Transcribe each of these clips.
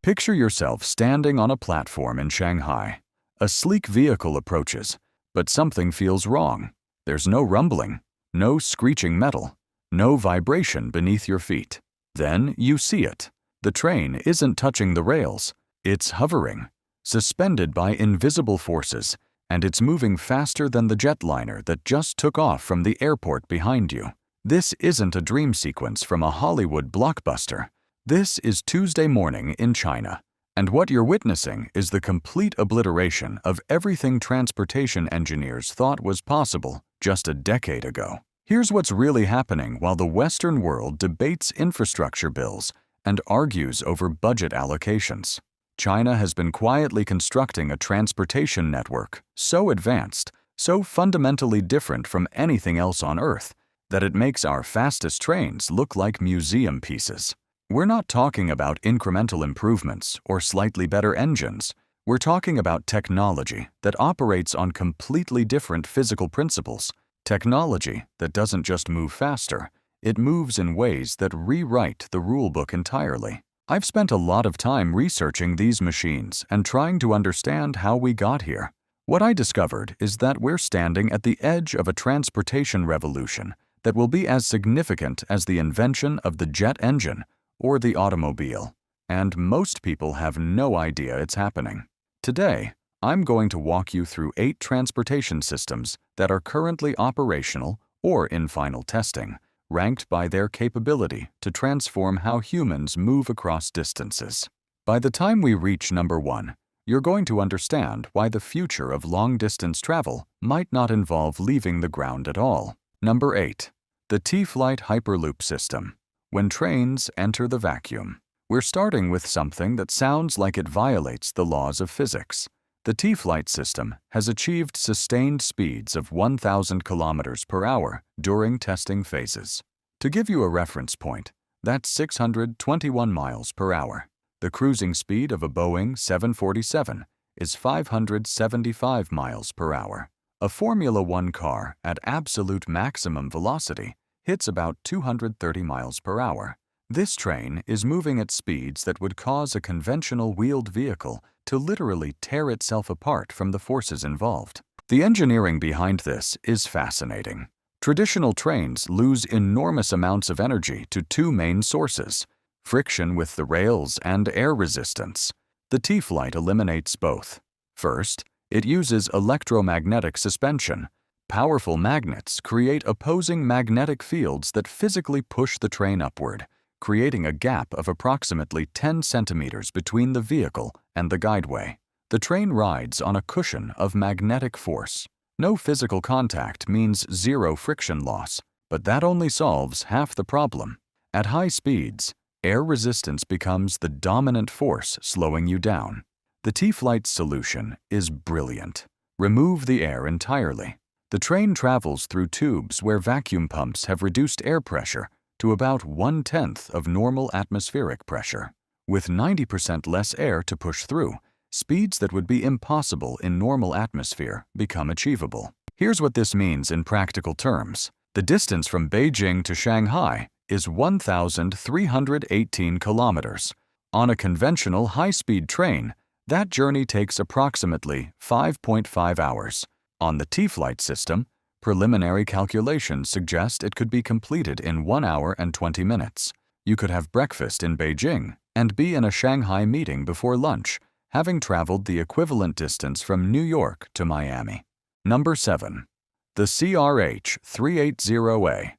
Picture yourself standing on a platform in Shanghai. A sleek vehicle approaches, but something feels wrong. There's no rumbling, no screeching metal, no vibration beneath your feet. Then you see it. The train isn't touching the rails. It's hovering, suspended by invisible forces, and it's moving faster than the jetliner that just took off from the airport behind you. This isn't a dream sequence from a Hollywood blockbuster. This is Tuesday morning in China, and what you're witnessing is the complete obliteration of everything transportation engineers thought was possible just a decade ago. Here's what's really happening while the Western world debates infrastructure bills and argues over budget allocations. China has been quietly constructing a transportation network so advanced, so fundamentally different from anything else on Earth, that it makes our fastest trains look like museum pieces. We're not talking about incremental improvements or slightly better engines. We're talking about technology that operates on completely different physical principles. Technology that doesn't just move faster, it moves in ways that rewrite the rulebook entirely. I've spent a lot of time researching these machines and trying to understand how we got here. What I discovered is that we're standing at the edge of a transportation revolution that will be as significant as the invention of the jet engine or the automobile, and most people have no idea it's happening. Today, I'm going to walk you through 8 transportation systems that are currently operational or in final testing, ranked by their capability to transform how humans move across distances. By the time we reach number 1, you're going to understand why the future of long-distance travel might not involve leaving the ground at all. Number 8. The T-Flight Hyperloop System. When trains enter the vacuum. We're starting with something that sounds like it violates the laws of physics. The T-Flight system has achieved sustained speeds of 1,000 kilometers per hour during testing phases. To give you a reference point, that's 621 miles per hour. The cruising speed of a Boeing 747 is 575 miles per hour. A Formula One car at absolute maximum velocity hits about 230 miles per hour. This train is moving at speeds that would cause a conventional wheeled vehicle to literally tear itself apart from the forces involved. The engineering behind this is fascinating. Traditional trains lose enormous amounts of energy to 2 main sources: friction with the rails and air resistance. The T-Flight eliminates both. First, it uses electromagnetic suspension. Powerful magnets create opposing magnetic fields that physically push the train upward, creating a gap of approximately 10 centimeters between the vehicle and the guideway. The train rides on a cushion of magnetic force. No physical contact means zero friction loss, but that only solves half the problem. At high speeds, air resistance becomes the dominant force slowing you down. The T-Flight's solution is brilliant. Remove the air entirely. The train travels through tubes where vacuum pumps have reduced air pressure to about 1/10 of normal atmospheric pressure. With 90% less air to push through, speeds that would be impossible in normal atmosphere become achievable. Here's what this means in practical terms. The distance from Beijing to Shanghai is 1,318 kilometers. On a conventional high-speed train, that journey takes approximately 5.5 hours. On the T-Flight system, preliminary calculations suggest it could be completed in 1 hour and 20 minutes. You could have breakfast in Beijing and be in a Shanghai meeting before lunch, having traveled the equivalent distance from New York to Miami. Number 7. The CRH-380A,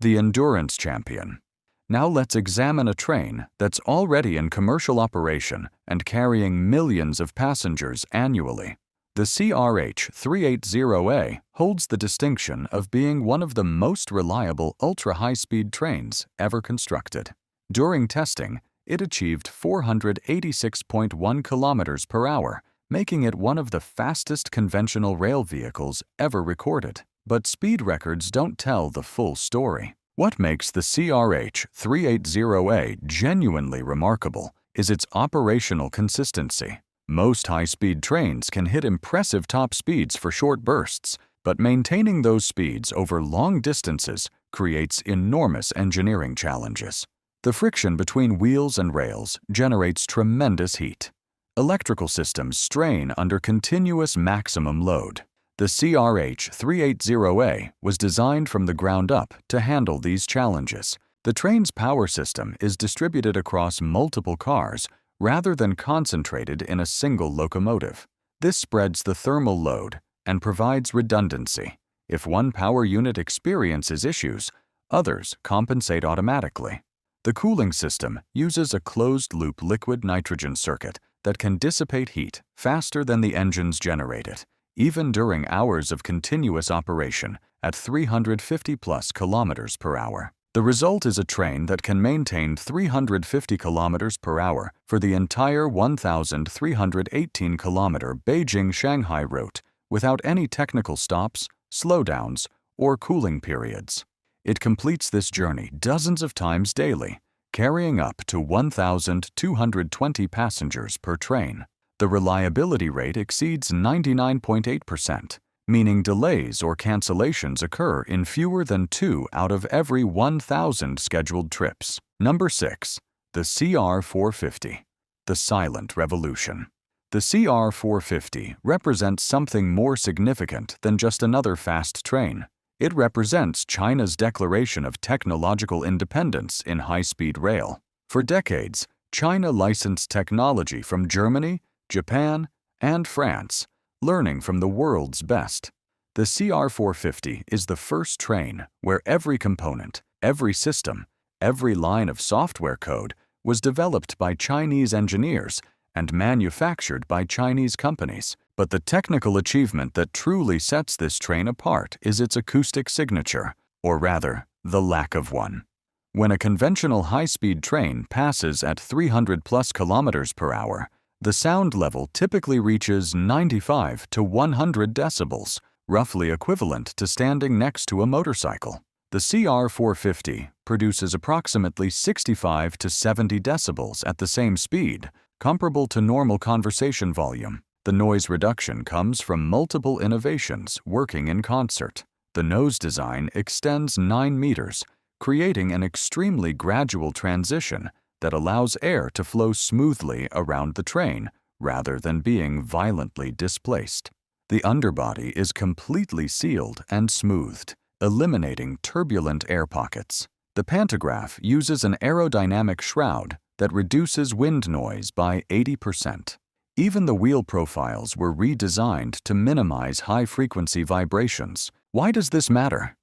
the Endurance Champion. Now let's examine a train that's already in commercial operation and carrying millions of passengers annually. The CRH-380A holds the distinction of being one of the most reliable ultra-high-speed trains ever constructed. During testing, it achieved 486.1 kilometers per hour, making it one of the fastest conventional rail vehicles ever recorded. But speed records don't tell the full story. What makes the CRH-380A genuinely remarkable is its operational consistency. Most high-speed trains can hit impressive top speeds for short bursts, but maintaining those speeds over long distances creates enormous engineering challenges. The friction between wheels and rails generates tremendous heat. Electrical systems strain under continuous maximum load. The CRH-380A was designed from the ground up to handle these challenges. The train's power system is distributed across multiple cars rather than concentrated in a single locomotive. This spreads the thermal load and provides redundancy. If one power unit experiences issues, others compensate automatically. The cooling system uses a closed-loop liquid nitrogen circuit that can dissipate heat faster than the engines generate it, even during hours of continuous operation at 350+ kilometers per hour. The result is a train that can maintain 350 kilometers per hour for the entire 1,318-kilometer Beijing-Shanghai route without any technical stops, slowdowns, or cooling periods. It completes this journey dozens of times daily, carrying up to 1,220 passengers per train. The reliability rate exceeds 99.8%, meaning delays or cancellations occur in fewer than 2 out of every 1,000 scheduled trips. Number 6. The CR450. The Silent Revolution. The CR450 represents something more significant than just another fast train. It represents China's declaration of technological independence in high-speed rail. For decades, China licensed technology from Germany, Japan, and France, learning from the world's best. The CR450 is the first train where every component, every system, every line of software code was developed by Chinese engineers and manufactured by Chinese companies. But the technical achievement that truly sets this train apart is its acoustic signature, or rather, the lack of one. When a conventional high-speed train passes at 300+ kilometers per hour, the sound level typically reaches 95 to 100 decibels, roughly equivalent to standing next to a motorcycle. The CR450 produces approximately 65 to 70 decibels at the same speed, comparable to normal conversation volume. The noise reduction comes from multiple innovations working in concert. The nose design extends 9 meters, creating an extremely gradual transition that allows air to flow smoothly around the train rather than being violently displaced. The underbody is completely sealed and smoothed, eliminating turbulent air pockets. The pantograph uses an aerodynamic shroud that reduces wind noise by 80%. Even the wheel profiles were redesigned to minimize high-frequency vibrations. Why does this matter?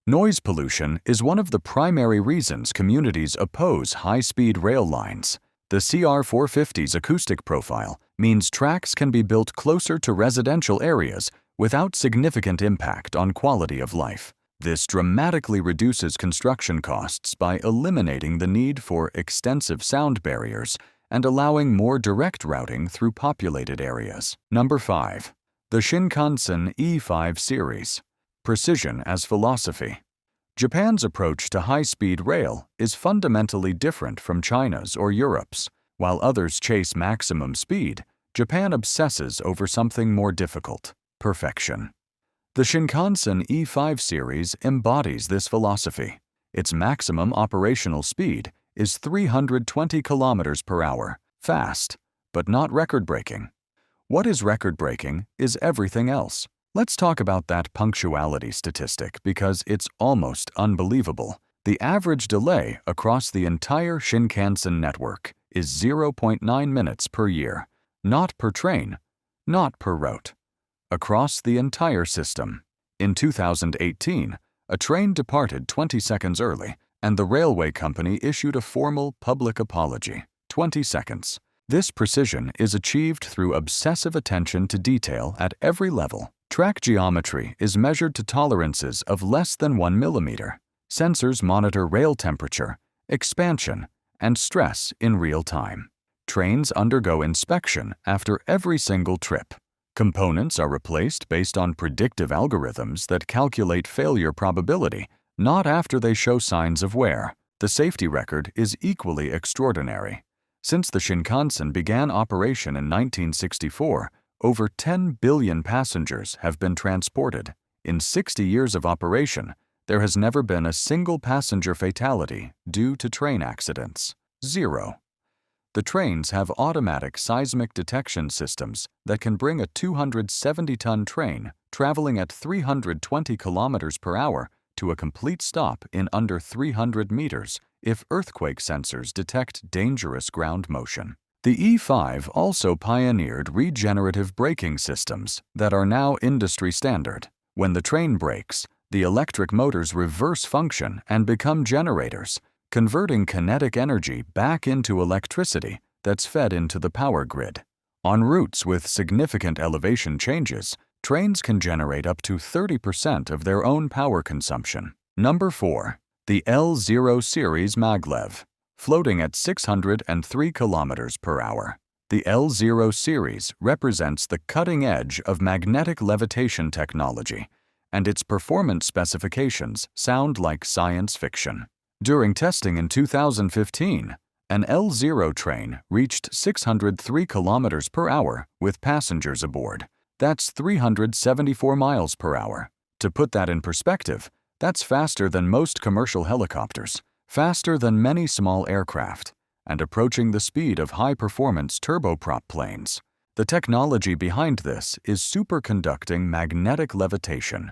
Noise pollution is one of the primary reasons communities oppose high-speed rail lines. The CR450's acoustic profile means tracks can be built closer to residential areas without significant impact on quality of life. This dramatically reduces construction costs by eliminating the need for extensive sound barriers and allowing more direct routing through populated areas. Number 5. The Shinkansen E5 series. Precision as philosophy. Japan's approach to high-speed rail is fundamentally different from China's or Europe's. While others chase maximum speed, Japan obsesses over something more difficult: perfection. The Shinkansen E5 series embodies this philosophy. Its maximum operational speed is 320 kilometers per hour, fast, but not record-breaking. What is record-breaking is everything else. Let's talk about that punctuality statistic because it's almost unbelievable. The average delay across the entire Shinkansen network is 0.9 minutes per year, not per train, not per route. Across the entire system. In 2018, a train departed 20 seconds early, and the railway company issued a formal public apology. 20 seconds. This precision is achieved through obsessive attention to detail at every level. Track geometry is measured to tolerances of less than 1 millimeter. Sensors monitor rail temperature, expansion, and stress in real time. Trains undergo inspection after every single trip. Components are replaced based on predictive algorithms that calculate failure probability, not after they show signs of wear. The safety record is equally extraordinary. Since the Shinkansen began operation in 1964, over 10 billion passengers have been transported. In 60 years of operation, There has never been a single passenger fatality due to train accidents. 0. The trains have automatic seismic detection systems that can bring a 270-ton train traveling at 320 kilometers per hour to a complete stop in under 300 meters if earthquake sensors detect dangerous ground motion. The E5 also pioneered regenerative braking systems that are now industry standard. When the train brakes, the electric motors reverse function and become generators, converting kinetic energy back into electricity that's fed into the power grid. On routes with significant elevation changes, trains can generate up to 30% of their own power consumption. Number 4. The L0 series Maglev. Floating at 603 kilometers per hour. The L0 series represents the cutting edge of magnetic levitation technology, and its performance specifications sound like science fiction. During testing in 2015, an L0 train reached 603 kilometers per hour with passengers aboard. That's 374 miles per hour. To put that in perspective, that's faster than most commercial helicopters, faster than many small aircraft, and approaching the speed of high-performance turboprop planes. The technology behind this is superconducting magnetic levitation,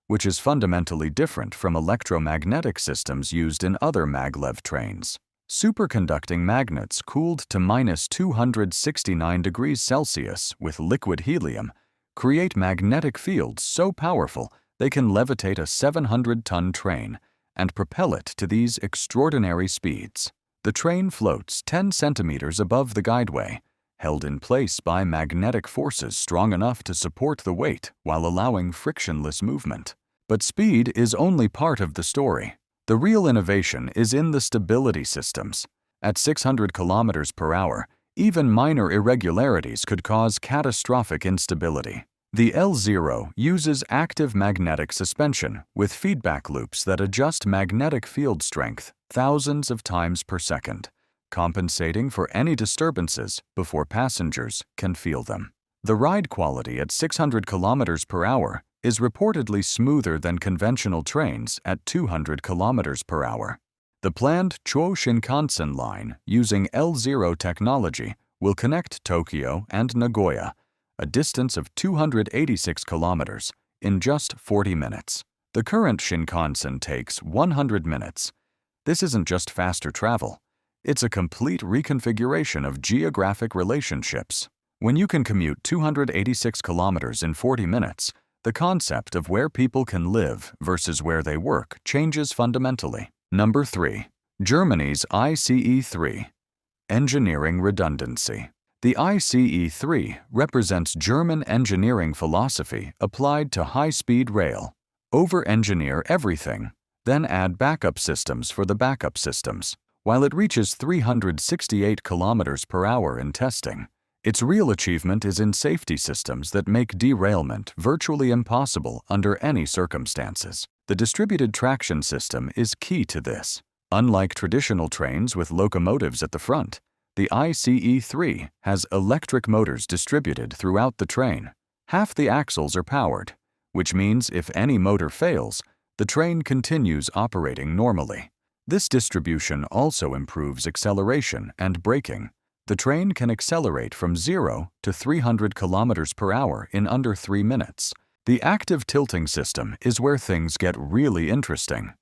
which is fundamentally different from electromagnetic systems used in other maglev trains. Superconducting magnets cooled to -269 degrees Celsius with liquid helium create magnetic fields so powerful they can levitate a 700-ton train and propel it to these extraordinary speeds. The train floats 10 centimeters above the guideway, held in place by magnetic forces strong enough to support the weight while allowing frictionless movement. But speed is only part of the story. The real innovation is in the stability systems. At 600 kilometers per hour, even minor irregularities could cause catastrophic instability. The L0 uses active magnetic suspension with feedback loops that adjust magnetic field strength thousands of times per second, compensating for any disturbances before passengers can feel them. The ride quality at 600 kilometers per hour is reportedly smoother than conventional trains at 200 kilometers per hour. The planned Chuo Shinkansen line using L0 technology will connect Tokyo and Nagoya, a distance of 286 kilometers, in just 40 minutes. The current Shinkansen takes 100 minutes. This isn't just faster travel. It's a complete reconfiguration of geographic relationships. When you can commute 286 kilometers in 40 minutes, the concept of where people can live versus where they work changes fundamentally. Number 3. Germany's ICE3. Engineering redundancy. The ICE3 represents German engineering philosophy applied to high-speed rail. Over-engineer everything, then add backup systems for the backup systems. While it reaches 368 kilometers per hour in testing, its real achievement is in safety systems that make derailment virtually impossible under any circumstances. The distributed traction system is key to this. Unlike traditional trains with locomotives at the front, the ICE3 has electric motors distributed throughout the train. Half the axles are powered, which means if any motor fails, the train continues operating normally. This distribution also improves acceleration and braking. The train can accelerate from 0 to 300 kilometers per hour in under 3 minutes. The active tilting system is where things get really interesting.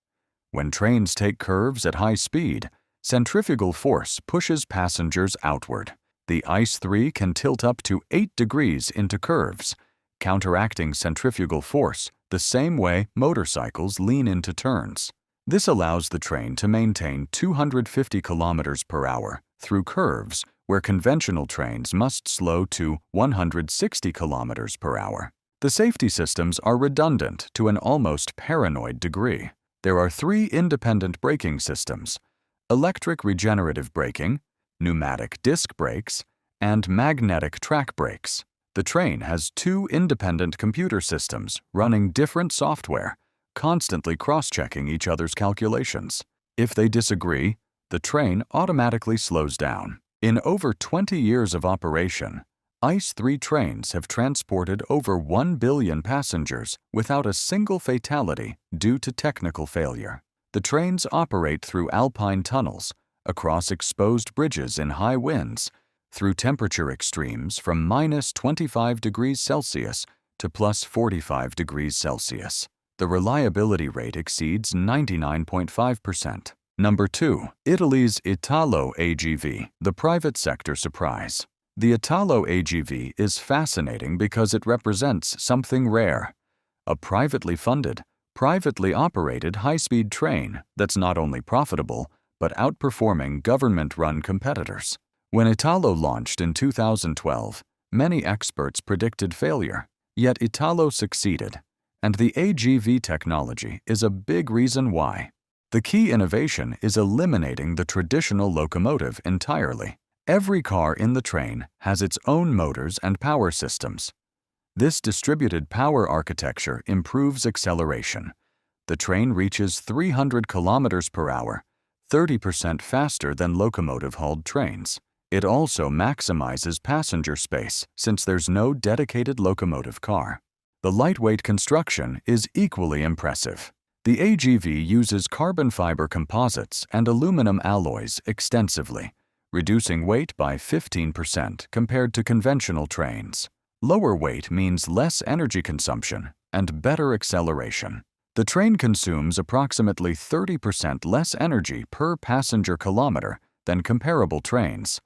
When trains take curves at high speed, centrifugal force pushes passengers outward. The ICE3 can tilt up to 8 degrees into curves, counteracting centrifugal force the same way motorcycles lean into turns. This allows the train to maintain 250 kilometers per hour through curves where conventional trains must slow to 160 kilometers per hour. The safety systems are redundant to an almost paranoid degree. There are 3 independent braking systems: electric regenerative braking, pneumatic disc brakes, and magnetic track brakes. The train has 2 independent computer systems running different software, constantly cross-checking each other's calculations. If they disagree, the train automatically slows down. In over 20 years of operation, ICE-3 trains have transported over 1 billion passengers without a single fatality due to technical failure. The trains operate through alpine tunnels, across exposed bridges in high winds, through temperature extremes from -25 degrees Celsius to +45 degrees Celsius. The reliability rate exceeds 99.5%. Number 2. Italy's Italo AGV, the private sector surprise. The Italo AGV is fascinating because it represents something rare: a privately funded, privately operated high-speed train that's not only profitable, but outperforming government-run competitors. When Italo launched in 2012, many experts predicted failure, yet Italo succeeded, and the AGV technology is a big reason why. The key innovation is eliminating the traditional locomotive entirely. Every car in the train has its own motors and power systems. This distributed power architecture improves acceleration. The train reaches 300 kilometers per hour, 30% faster than locomotive-hauled trains. It also maximizes passenger space since there's no dedicated locomotive car. The lightweight construction is equally impressive. The AGV uses carbon fiber composites and aluminum alloys extensively, reducing weight by 15% compared to conventional trains. Lower weight means less energy consumption and better acceleration. The train consumes approximately 30% less energy per passenger kilometer than comparable trains,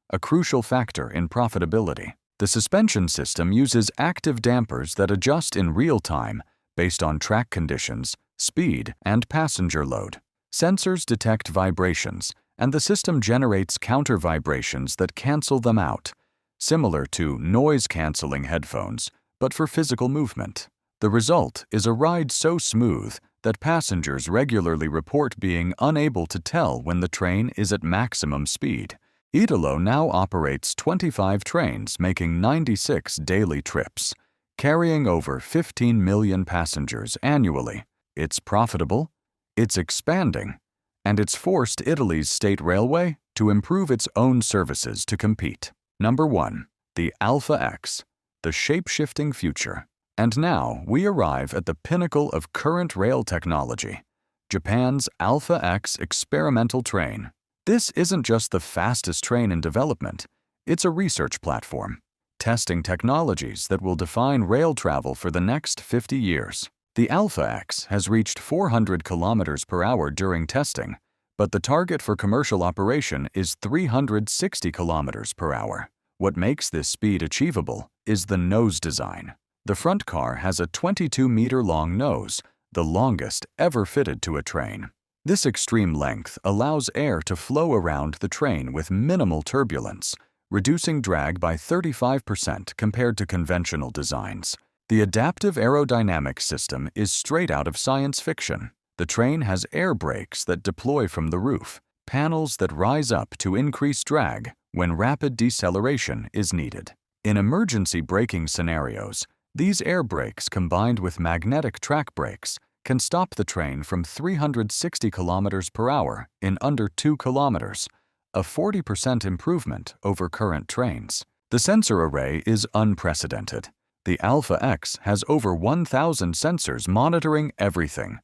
a crucial factor in profitability. The suspension system uses active dampers that adjust in real time based on track conditions, speed, and passenger load. Sensors detect vibrations, and the system generates counter vibrations that cancel them out, similar to noise-canceling headphones, but for physical movement. The result is a ride so smooth that passengers regularly report being unable to tell when the train is at maximum speed. Italo now operates 25 trains making 96 daily trips, carrying over 15 million passengers annually. It's profitable, it's expanding, and it's forced Italy's state railway to improve its own services to compete. Number 1. The ALFA-X, the shape-shifting future. And now we arrive at the pinnacle of current rail technology, Japan's ALFA-X experimental train. This isn't just the fastest train in development, it's a research platform, testing technologies that will define rail travel for the next 50 years. The ALFA-X has reached 400 kilometers per hour during testing, but the target for commercial operation is 360 kilometers per hour. What makes this speed achievable is the nose design. The front car has a 22-meter-long nose, the longest ever fitted to a train. This extreme length allows air to flow around the train with minimal turbulence, reducing drag by 35% compared to conventional designs. The adaptive aerodynamics system is straight out of science fiction. The train has air brakes that deploy from the roof, panels that rise up to increase drag when rapid deceleration is needed. In emergency braking scenarios, these air brakes combined with magnetic track brakes can stop the train from 360 kilometers per hour in under 2 kilometers, a 40% improvement over current trains. The sensor array is unprecedented. The ALFA-X has over 1,000 sensors monitoring everything: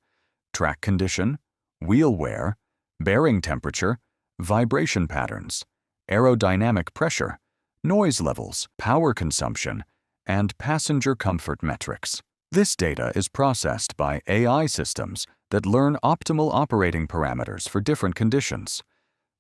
track condition, wheel wear, bearing temperature, vibration patterns, aerodynamic pressure, noise levels, power consumption, and passenger comfort metrics. This data is processed by AI systems that learn optimal operating parameters for different conditions.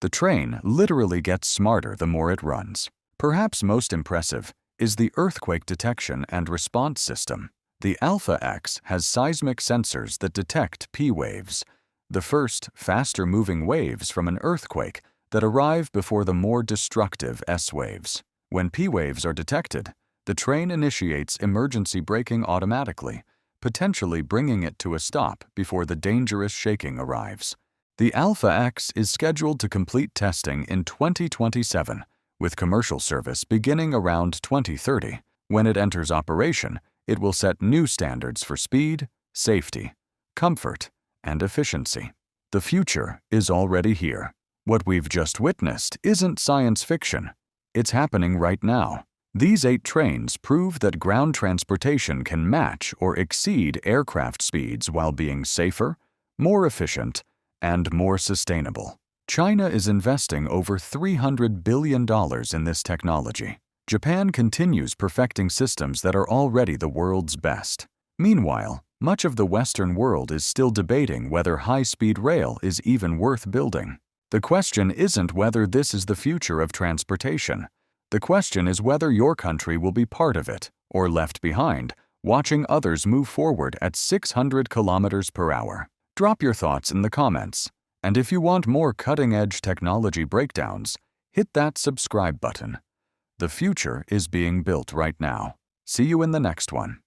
The train literally gets smarter the more it runs. Perhaps most impressive is the earthquake detection and response system. The ALFA-X has seismic sensors that detect P waves, the first faster-moving waves from an earthquake that arrive before the more destructive S waves. When P waves are detected, the train initiates emergency braking automatically, potentially bringing it to a stop before the dangerous shaking arrives. The ALFA-X is scheduled to complete testing in 2027, with commercial service beginning around 2030. When it enters operation, it will set new standards for speed, safety, comfort, and efficiency. The future is already here. What we've just witnessed isn't science fiction. It's happening right now. These 8 trains prove that ground transportation can match or exceed aircraft speeds while being safer, more efficient, and more sustainable. China is investing over $300 billion in this technology. Japan continues perfecting systems that are already the world's best. Meanwhile, much of the Western world is still debating whether high-speed rail is even worth building. The question isn't whether this is the future of transportation. The question is whether your country will be part of it or left behind, watching others move forward at 600 kilometers per hour. Drop your thoughts in the comments. And if you want more cutting-edge technology breakdowns, hit that subscribe button. The future is being built right now. See you in the next one.